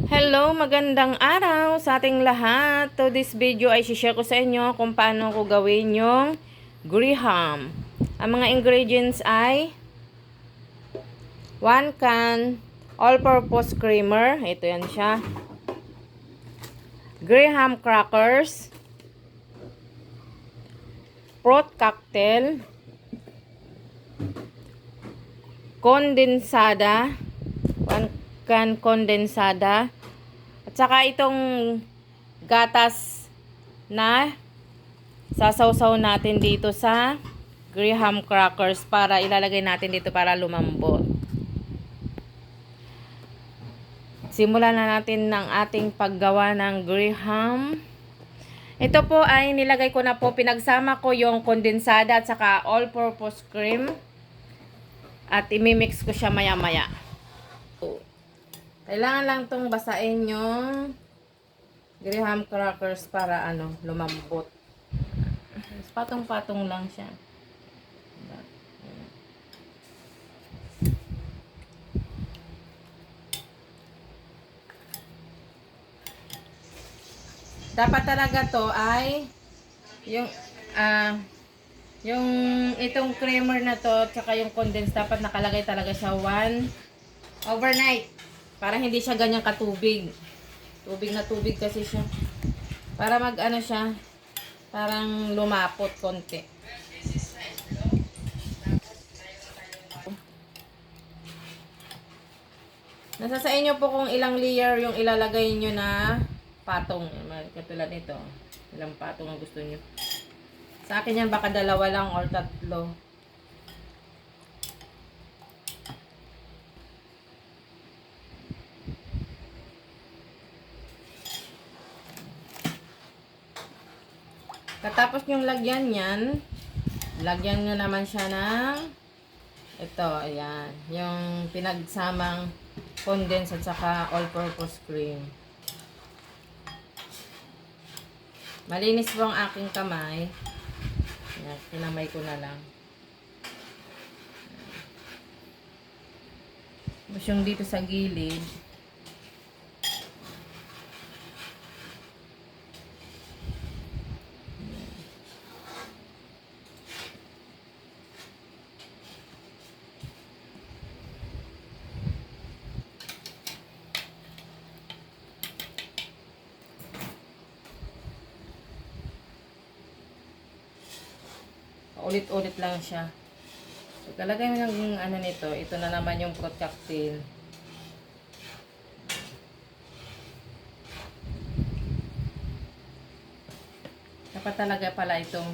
Hello, magandang araw sa ating lahat. To this video ay share ko sa inyo kung paano ko gawin yung graham. Ang mga ingredients ay 1 can all-purpose creamer. Ito yan siya. Graham crackers. Fruit cocktail. Kondensada. 1 can kondensada. At saka itong gatas na sasawsaw natin dito sa graham crackers para ilalagay natin dito para lumambot. Simulan na natin ng ating paggawa ng graham. Ito po ay nilagay ko na po, pinagsama ko yung kondensada at saka all-purpose cream. At imimix ko siya maya-maya. Kailangan lang tong basain yung graham crackers para lumambot. Patong-patong lang siya. Dapat talaga to ay yung itong creamer na to tsaka yung condense dapat nakalagay talaga siya overnight para hindi siya ganyang katubig. Tubig na tubig kasi siya. Para siya, parang lumapot konti. Nasa sa inyo po kung ilang layer yung ilalagay nyo na patong. Katulad nito. Ilang patong ang gusto nyo. Sa akin yan baka 2 lang or 3. Katapos yung lagyan yan, lagyan nyo naman siya ng ito, ayan, yung pinagsamang condense at saka all-purpose cream. Malinis po ang aking kamay. Ayan, kinamay ko na lang. Tapos yung dito sa gilid, ulit-ulit lang siya. Pagkalagay mo ng nito, ito na naman yung fruit cocktail. Dapat talaga pala itong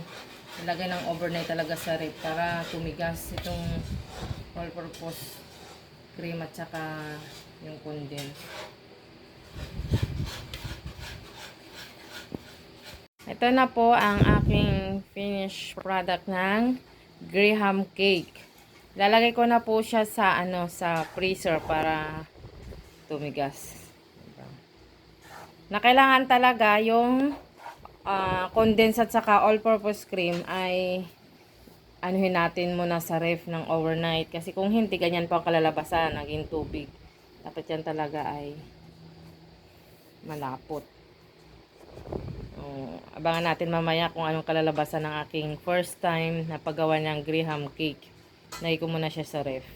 ilagay ng overnight talaga sa ref para tumigas itong all-purpose cream at saka yung condense. Ito na po ang aking finished product ng graham cake. Lalagay ko na po siya sa sa freezer para tumigas. Na kailangan talaga yung condense at saka all-purpose cream ay anuhin natin muna sa ref ng overnight kasi kung hindi ganyan po ang kalalabasan, naging tubig. Dapat yan talaga ay malapot. Abangan natin mamaya kung anong kalalabasan ng aking first time na paggawa ng graham cake. Lagay ko muna siya sa ref.